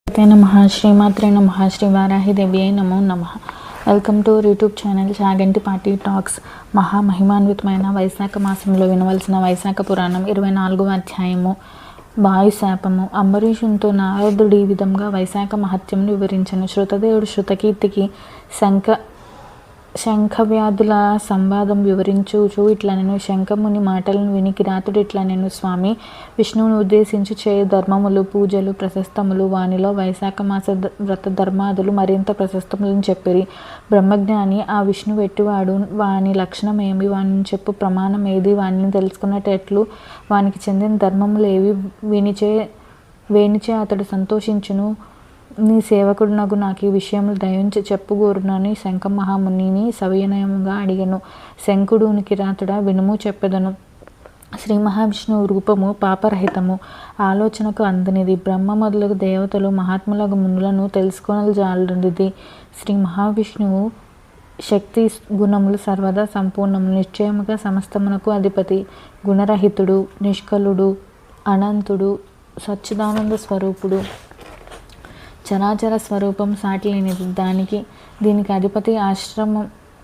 నమః శ్రీమాత్రే నమః శ్రీ వారాహిదేవ్యై నమో నమః. Welcome to YouTube channel Chaganti party talks. మహామహిమాన్వితమైన వైశాఖ మాసంలో వినవలసిన వైశాఖ పురాణం 24వ అధ్యాయము వాయుశాపము. అంబరీషునితో నారదుడు ఈ విధంగా వైశాఖ మహత్యంను వివరించను. శృతదేవుడు శృతకీర్తికి శంఖవ్యాధుల సంవాదం వివరించుచు ఇట్లనెను. శంఖముని మాటలను విని కిరాతుడు ఇట్లనెను. స్వామి, విష్ణువును ఉద్దేశించి చేయు ధర్మములు, పూజలు ప్రశస్తములు. వానిలో వైశాఖ మాస వ్రత ధర్మాదులు మరింత ప్రశస్తములను చెప్పిరి. బ్రహ్మజ్ఞాని ఆ విష్ణువు ఎట్టివాడు, వాని లక్షణమేమి, వాని చెప్పు ప్రమాణం ఏది, వానిని తెలుసుకున్నట్టెట్లు, వానికి చెందిన ధర్మములు ఏవి, వేనిచే అతడు సంతోషించును. నీ సేవకుడునగు నాకు ఈ విషయములు దయించి చెప్పుగోరునని శంఖమహామునిని సవినయముగా అడిగెను. శంఖుడుని కిరాతుడా, వినుము చెప్పెదను. శ్రీ మహావిష్ణువు రూపము పాపరహితము, ఆలోచనకు అందనిది. బ్రహ్మ మొదలగు దేవతలు మహాత్ములగు మునులను తెలుసుకొనజాలనిది. శ్రీ మహావిష్ణువు శక్తి గుణములు సర్వదా సంపూర్ణము, నిశ్చయముగా సమస్తమునకు అధిపతి, గుణరహితుడు, నిష్కలుడు, అనంతుడు, సచ్చిదానంద స్వరూపుడు, చరాచర స్వరూపం సాటి లేనిది. దీనికి అధిపతి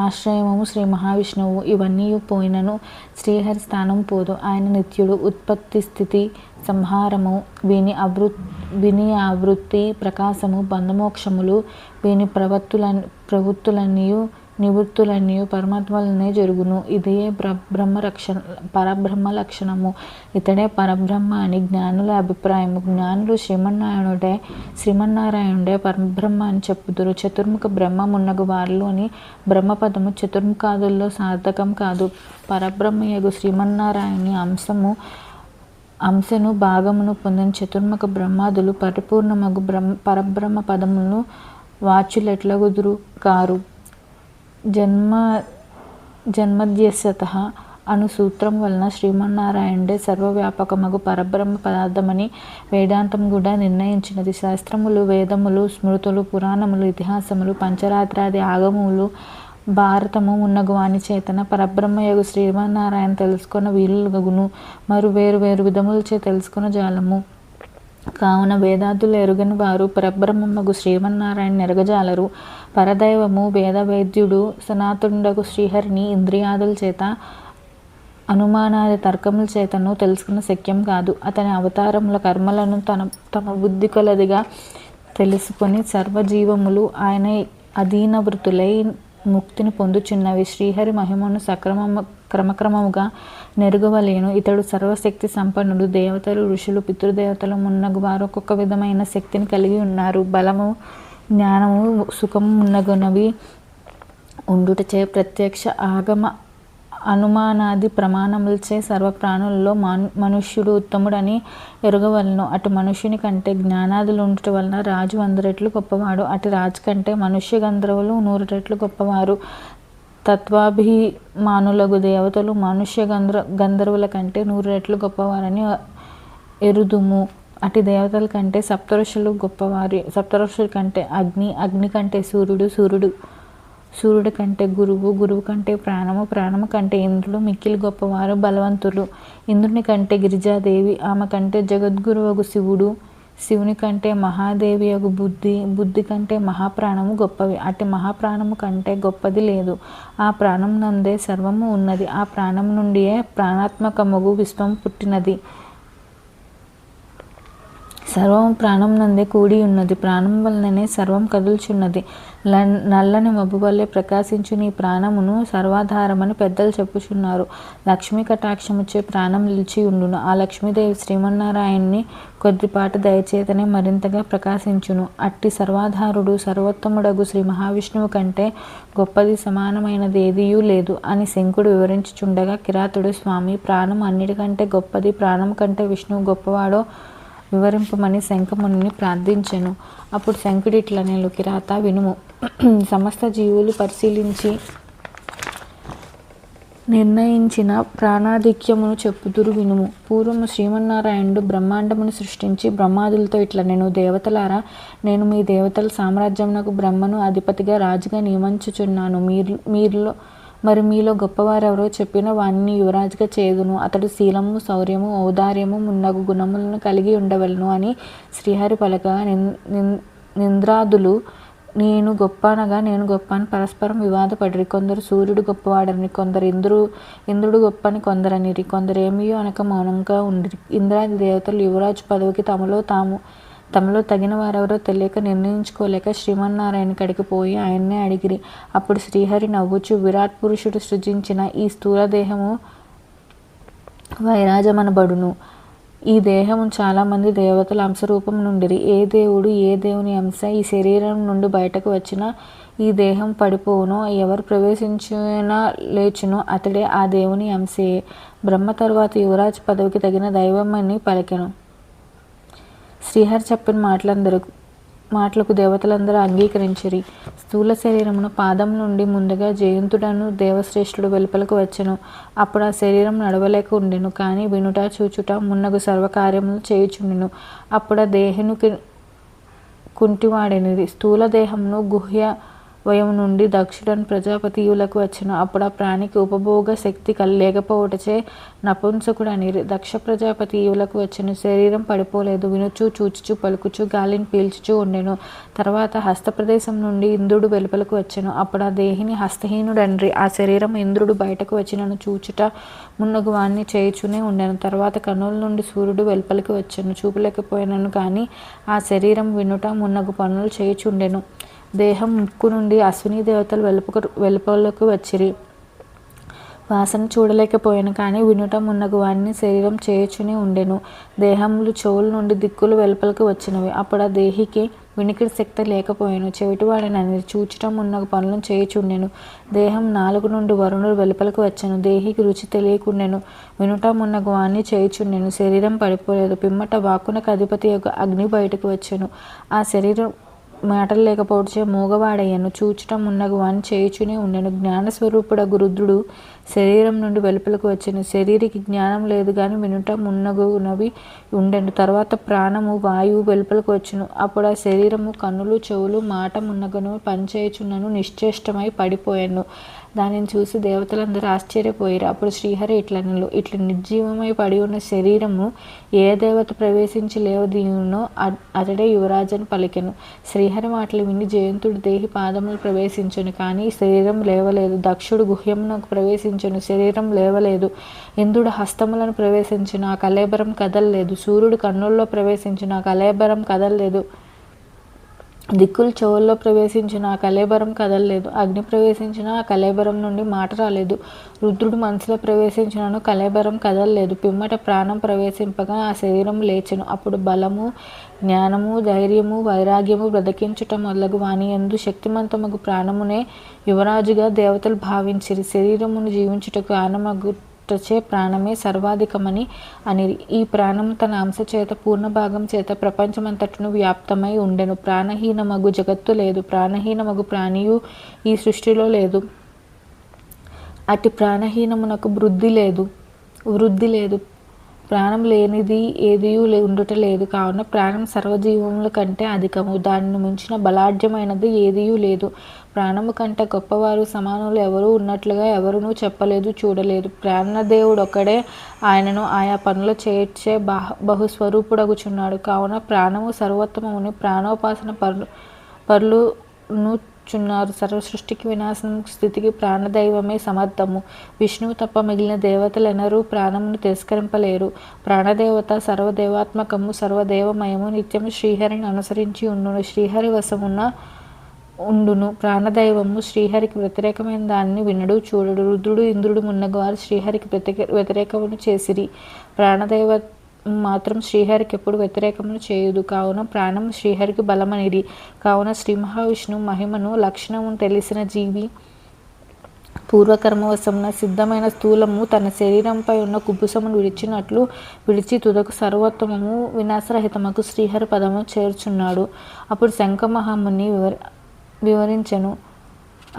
ఆశ్రయము శ్రీ మహావిష్ణువు. ఇవన్నీ పోయినను శ్రీహరి స్థానం పోదు. ఆయన నిత్యుడు. ఉత్పత్తి స్థితి సంహారము వీని ఆవృత్తి ప్రకాశము బంధమోక్షములు వీని ప్రవృత్తులన్నీయు నివృత్తులన్నీయు పరమాత్మలనే జరుగును. ఇదే పరబ్రహ్మ లక్షణము. ఇతడే పరబ్రహ్మ అని జ్ఞానుల అభిప్రాయము. జ్ఞానులు శ్రీమన్నారాయణుడే పరబ్రహ్మ అని చెప్పుదురు. చతుర్ముఖ బ్రహ్మమున్నగు వారిలోని బ్రహ్మపదము చతుర్ముఖాదుల్లో సార్థకం కాదు. పరబ్రహ్మయగు శ్రీమన్నారాయణుని అంశను భాగమును పొందిన చతుర్ముఖ బ్రహ్మాదులు పరిపూర్ణమగు పరబ్రహ్మ పదములను వాచులెట్లగుదురు కారు. జన్మధ్యస్యతః అను సూత్రం వలన శ్రీమన్నారాయణుడే సర్వవ్యాపకమగు పరబ్రహ్మ పదార్థమని వేదాంతం కూడా నిర్ణయించినది. శాస్త్రములు, వేదములు, స్మృతులు, పురాణములు, ఇతిహాసములు, పంచరాత్రాది ఆగములు, భారతము మున్నగు వాని చేతన పరబ్రహ్మయగు శ్రీమన్నారాయణ తెలుసుకొన వీలుగగును. వేరు వేరు విధములచే తెలుసుకొన జాలము. కావున వేదాదులు ఎరుగని వారు పరబ్రహ్మమగు శ్రీమన్నారాయణ ఎరగజాలరు. పరదైవము వేదవేద్యుడు సనాతనుడగు శ్రీహరిని ఇంద్రియాదుల చేత అనుమానాది తర్కముల చేతను తెలుసుకున్న శక్యం కాదు. అతని అవతారముల కర్మలను తమ బుద్ధి కొలదిగా తెలుసుకొని సర్వజీవములు ఆయన అధీనవృతులై ముక్తిని పొందుచున్నవి. శ్రీహరి మహిమను క్రమక్రమముగా నెరుగవలేను. ఇతడు సర్వశక్తి సంపన్నుడు. దేవతలు, ఋషులు, పితృదేవతలు మున్నగు వారు ఒక్కొక్క విధమైన శక్తిని కలిగి ఉన్నారు. బలము, జ్ఞానము, సుఖము మున్నగునవి ఉండుటచే ప్రత్యక్ష ఆగమ అనుమానాది ప్రమాణములచే సర్వప్రాణులలో మనుష్యుడు ఉత్తముడని ఎరుగవలను. అటు మనుష్యుని కంటే జ్ఞానాదులు ఉండుట వలన రాజు 100 రెట్లు గొప్పవాడు. అటు రాజు కంటే మనుష్య గంధర్వులు 100 రెట్లు గొప్పవారు. తత్వాభిమానులగు దేవతలు మనుష్య గంధర్వుల కంటే 100 రెట్లు గొప్పవారని ఎరుదుము. అటు దేవతల కంటే సప్తఋషులు గొప్పవారు. సప్తఋషుల కంటే అగ్ని కంటే సూర్యుడి కంటే గురువు కంటే ప్రాణము కంటే ఇంద్రుడు మిక్కిలి గొప్పవారు, బలవంతులు. ఇంద్రుని కంటే గిరిజాదేవి, ఆమె కంటే జగద్గురువగు శివుని కంటే మహాదేవి యగు బుద్ధి కంటే మహాప్రాణము గొప్పవి. అట్టి మహాప్రాణము కంటే గొప్పది లేదు. ఆ ప్రాణం నందే సర్వము ఉన్నది. ఆ ప్రాణం నుండియే ప్రాణాత్మకమగు విశ్వము పుట్టినది. సర్వము ప్రాణం నందే కూడి ఉన్నది. ప్రాణం వలననే సర్వం కదుల్చున్నది. నల్లని మబ్బు వల్లే ప్రకాశించు నీ ప్రాణమును సర్వాధారమని పెద్దలు చెప్పుచున్నారు. లక్ష్మీ కటాక్షముచే ప్రాణం నిలిచి ఉండును. ఆ లక్ష్మీదేవి శ్రీమన్నారాయణ్ణి కొద్దిపాటు దయచేతనే మరింతగా ప్రకాశించును. అట్టి సర్వాధారుడు సర్వోత్తముడగు శ్రీ మహావిష్ణువు కంటే గొప్పది సమానమైనది ఏదియూ లేదు అని శంకుడు వివరించుచుండగా కిరాతుడు, స్వామి, ప్రాణం అన్నిటికంటే గొప్పది, ప్రాణం కంటే విష్ణువు గొప్పవాడో వివరింపమని శంఖమునిని ప్రార్థించెను. అప్పుడు శంకుడు ఇట్లనెను, కిరాత, వినుము. సమస్త జీవులు పరిశీలించి నిర్ణయించిన ప్రాణాధిక్యమును చెప్పుదురు వినుము. పూర్వము శ్రీమన్నారాయణుడు బ్రహ్మాండమును సృష్టించి బ్రహ్మాదులతో ఇట్లనెను, దేవతలారా, నేను మీ దేవతల సామ్రాజ్యమునకు బ్రహ్మను అధిపతిగా రాజుగా నియమించుచున్నాను. మరి మీలో గొప్పవారెవరో చెప్పిన వాణ్ణి యువరాజుగా చేదును. అతడు శీలము, శౌర్యము, ఔదార్యము మున్నగు గుణములను కలిగి ఉండవలను అని శ్రీహరి పలకగా నింద్రాదులు నేను గొప్ప అనగా నేను గొప్ప అని పరస్పరం వివాదపడిరి. కొందరు సూర్యుడు గొప్పవాడని, కొందరు ఇంద్రుడు గొప్ప అని కొందరనిరి. కొందరు ఏమీయో అనక మౌనంగా ఉండిరి. ఇంద్రాది దేవతలు యువరాజు పదవికి తమలో తగిన వారెవరో తెలియక నిర్ణయించుకోలేక శ్రీమన్నారాయణ కడికి పోయి ఆయన్నే అడిగిరి. అప్పుడు శ్రీహరి నవ్వుచు, విరాట్ పురుషుడు సృజించిన ఈ స్థూల దేహము వైరాజమనబడును. ఈ దేహము చాలామంది దేవతల అంశరూపం నుండిరి. ఏ దేవుడు ఏ దేవుని అంశ ఈ శరీరం నుండి బయటకు వచ్చినా ఈ దేహం పడిపోవునో, ఎవరు ప్రవేశించినా లేచునో అతడే ఆ దేవుని అంశే. బ్రహ్మ తరువాత యువరాజు పదవికి తగిన దైవమని పలికెను. శ్రీహరి చెప్పిన మాటలకు దేవతలందరూ అంగీకరించిరి. స్థూల శరీరమును పాదం నుండి ముందుగా జయంతుడను దేవశ్రేష్ఠుడు వెలుపలకు వచ్చెను. అప్పుడు ఆ శరీరం నడవలేక ఉండెను, కానీ వినుట చూచుట మున్నగు సర్వకార్యములు చేయుచుండెను. అప్పుడు ఆ దేహిను కుంటివాడెనిది. స్థూల దేహమును గుహ్య వయం నుండి దక్షుడని ప్రజాపతియులకు వచ్చెను. అప్పుడు ఆ ప్రాణికి ఉపభోగ శక్తి లేకపోవటచే నపుంసకుడు అనిరి. దక్ష ప్రజాపతియులకు వచ్చెను. శరీరం పడిపోలేదు, వినుచు చూచుచు పలుకుచు గాలిని పీల్చుచూ ఉండెను. తర్వాత హస్త ప్రదేశం నుండి ఇంద్రుడు వెలుపలకు వచ్చెను. అప్పుడు ఆ దేహిని హస్తహీనుడనిరి. ఆ శరీరం ఇంద్రుడు బయటకు వచ్చినను చూచుట మున్నగు వాణ్ణి చేయుచునే ఉండెను. తర్వాత కన్నుల నుండి సూర్యుడు వెలుపలికి వచ్చెను. చూపలేకపోయినను కానీ ఆ శరీరం వినుట మున్నగు పనులు చేయుచుండెను. దేహం ముక్కు నుండి అశ్విని దేవతలు వెలుపలకు వచ్చిరి. వాసన చూడలేకపోయాను, కానీ వినుట మున్నగు వాడిని శరీరం చేయుచునే ఉండెను. దేహములు చెవుల నుండి దిక్కులు వెలుపలకు వచ్చినవి. అప్పుడు ఆ దేహికి వినికిడి శక్తి లేకపోయాను, చెవిటివాడనని చూచటం మున్నగు పనులను చేయుచుండెను. దేహం నాలుగు నుండి వరుణుడు వెలుపలకు వచ్చెను. దేహికి రుచి తెలియకుండెను, వినుట మున్నగు వాణ్ణి చేయుచుండెను. శరీరం పడిపోలేదు. పిమ్మట వాక్కునకు అధిపతి అగ్ని బయటకు వచ్చెను. ఆ శరీరం మాటలు లేకపోవచ్చే మూగవాడయ్యను. చూచటం మున్నగు వాణ్ణి చేయుచునే ఉండెను. జ్ఞానస్వరూపుడగు రుద్రుడు శరీరం నుండి వెలుపలకు వచ్చెను. శరీరికి జ్ఞానం లేదు గాని వినుట మున్నగునవి ఉండెను. తర్వాత ప్రాణము వాయువు వెలుపలకు వచ్చెను. అప్పుడు ఆ శరీరము కన్నులు చెవులు మాట మున్నగును పనిచేయుచున్నను నిశ్చేష్టమై పడిపోయాను. దానిని చూసి దేవతలందరూ ఆశ్చర్యపోయారు. అప్పుడు శ్రీహరి ఇట్లా నిర్జీవమై పడి ఉన్న శరీరము ఏ దేవత ప్రవేశించి లేవదీయునో అతడే యువరాజని పలికెను. శ్రీహరి మాటలు విని జయంతుడు దేహి పాదములు ప్రవేశించెను, కానీ శరీరం లేవలేదు. దక్షుడు గుహ్యమునకు ప్రవేశించెను, శరీరం లేవలేదు. ఇంద్రుడు హస్తములను ప్రవేశించిన ఆ కళేబరం కదలలేదు. సూర్యుడు కన్నుల్లో ప్రవేశించిన ఆ కళేబరం కదలలేదు. దిక్కులు చెవుల్లో ప్రవేశించిన ఆ కళేబరం కదలలేదు. అగ్ని ప్రవేశించిన ఆ కళేబరం నుండి మాట రాలేదు. రుద్రుడు మనసులో ప్రవేశించినను కళేబరం కదలలేదు. పిమ్మట ప్రాణం ప్రవేశింపగా ఆ శరీరం లేచెను. అప్పుడు బలము, జ్ఞానము, ధైర్యము, వైరాగ్యము బ్రతికించుట మొదలగు వాని యందు శక్తిమంతమగు ప్రాణమునే యువరాజుగా దేవతలు భావించిరి. శరీరమును జీవించుటకు ఆనమగుటచే ప్రాణమే సర్వాధికమని అనిరి. ఈ ప్రాణము తన అంశ చేత పూర్ణ భాగం చేత ప్రపంచమంతటను వ్యాప్తమై ఉండెను. ప్రాణహీనమగు జగత్తు లేదు, ప్రాణహీనమగు ప్రాణియు ఈ సృష్టిలో లేదు. అట్టి ప్రాణహీనమునకు వృద్ధి లేదు. ప్రాణం లేనిది ఏదియూ ఉండుట లేదు. కావున ప్రాణం సర్వజీవముల కంటే అధికము, దానిని మించిన బలాఢ్యమైనది ఏదియూ లేదు. ప్రాణము కంటే గొప్పవారు సమానులు ఎవరూ ఉన్నట్లుగా ఎవరునూ చెప్పలేదు, చూడలేదు. ప్రాణదేవుడొక్కడే ఆయనను ఆయా పనులు చేర్చే బహుస్వరూపుడగుచున్నాడు. కావున ప్రాణము సర్వోత్తమముని ప్రాణోపాసన పరులును చున్నారు. సర్వసృష్టికి వినాశనం స్థితికి ప్రాణదైవమే సమర్థము. విష్ణువు తప్ప మిగిలిన దేవతలెనరూ ప్రాణమును తిరస్కరింపలేరు. ప్రాణదేవత సర్వదేవాత్మకము, సర్వదేవమయము, నిత్యము శ్రీహరిని అనుసరించి ఉండును, శ్రీహరి వశమున ఉండును. ప్రాణదైవము శ్రీహరికి వ్యతిరేకమైన దానిని వినడు, చూడడు. రుద్రుడు ఇంద్రుడు మున్నగవారు శ్రీహరికి వ్యతిరేకమును చేసిరి. ప్రాణదైవ మాత్రం శ్రీహరికి ఎప్పుడు వ్యతిరేకమును చేయుదు. కావున ప్రాణం శ్రీహరికి బలమనిది. కావున శ్రీ మహావిష్ణువు మహిమను లక్షణమును తెలిసిన జీవి పూర్వకర్మవశమున సిద్ధమైన స్థూలము తన శరీరంపై ఉన్న కుబుసమును విడిచినట్లు విడిచి తుదకు సర్వోత్తమము వినాశరహితమకు శ్రీహరి పదము చేర్చున్నాడు. అప్పుడు శంఖ మహాముని వివరించెను.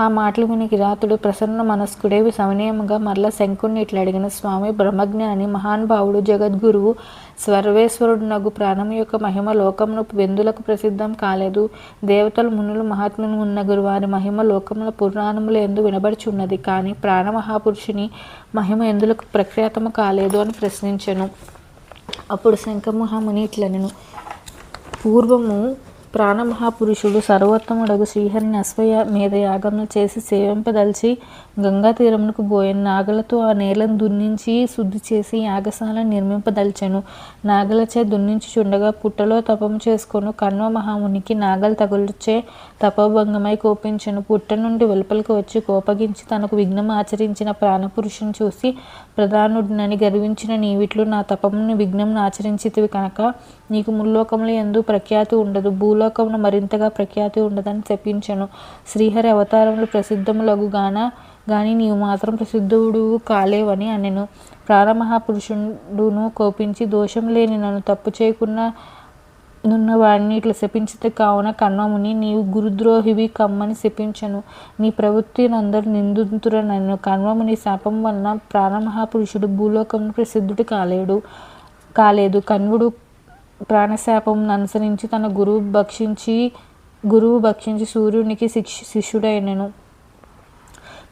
ఆ మాటలు విని కిరాతుడు ప్రసన్న మనస్కుడే సవినయముగా మరల శంకుణ్ణి ఇట్లా అడిగిన, స్వామి, బ్రహ్మజ్ఞాని మహానుభావుడు జగద్గురువు సర్వేశ్వరుడు నగు ప్రాణం యొక్క మహిమ లోకమును వెందులకు ప్రసిద్ధం కాలేదు. దేవతలు, మునులు, మహాత్ములు ఉన్నగురు వారి మహిమ లోకముల పురాణములు ఎందు వినబడుచున్నది. కానీ ప్రాణమహాపురుషుని మహిమ ఎందులకు ప్రఖ్యాతము కాలేదు అని ప్రశ్నించెను. అప్పుడు శంఖమహాముని ఇట్లనెను, పూర్వము ప్రాణమహాపురుషుడు సర్వోత్తముడగు శ్రీహరిని అశ్వమేధ యాగమును చేసి సేవింపదలిచి గంగా తీరమునకు పోయెను. నాగలతో ఆ నేలను దున్నించి శుద్ధి చేసి యాగశాలను నిర్మింపదలిచెను. నాగలచే దున్నించుచుండగా పుట్టలో తపము చేసుకొను కణ్వ మహామునికి నాగలు తగులుచే తపోభంగమై కోపించెను. పుట్ట నుండి వెలుపలికి వచ్చి కోపగించి తనకు విఘ్నం ఆచరించిన ప్రాణపురుషుని చూసి, ప్రధానుడినని గర్వించిన నీవిట్లు నా తపమును విఘ్నం ఆచరించితివి కనుక నీకు ముల్లోకముల యందు ప్రఖ్యాతి ఉండదు, భూలోకమును మరింతగా ప్రఖ్యాతి ఉండదని చెప్పించెను. శ్రీహరి అవతారములు ప్రసిద్ధములగు గాని నీవు మాత్రం ప్రసిద్ధుడు కాలేవని అనెను. ప్రాణమహాపురుషుడును కోపించి, దోషం లేని నన్ను తప్పు చేయకుండా నున్న వాడిని ఇట్లా శపించితే కావున కణ్వముని నీవు గురుద్రోహివి కమ్మని శపించెను. నీ ప్రవృత్తి నందరూ నిందితురనెను. కణ్వముని శాపం వలన ప్రాణమహాపురుషుడు భూలోకమును ప్రసిద్ధుడు కాలేదు. కణ్వుడు ప్రాణశాపం అనుసరించి తన గురువు భక్షించి సూర్యునికి శిష్యుడైనను.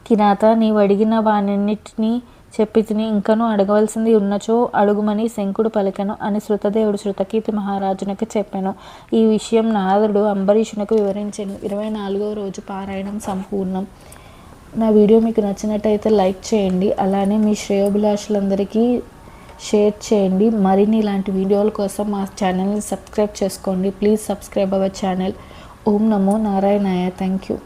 కిరాత, నీవు అడిగిన వానన్నిటినీ చెప్పితిని, ఇంకనూ అడగవలసింది ఉన్నచో అడుగుమని శంకుడు పలికెను అని శృతదేవుడు శృతకీర్తి మహారాజునకు చెప్పెను. ఈ విషయం నారదుడు అంబరీషునకు వివరించెను. 24వ రోజు పారాయణం సంపూర్ణం. నా వీడియో మీకు నచ్చినట్టయితే లైక్ చేయండి. అలానే మీ శ్రేయోభిలాషులందరికీ షేర్ చేయండి. మరిన్ని ఇలాంటి వీడియోల కోసం మా ఛానల్ని సబ్స్క్రైబ్ చేసుకోండి. Please subscribe our channel. ఓం నమో నారాయణాయ. Thank you.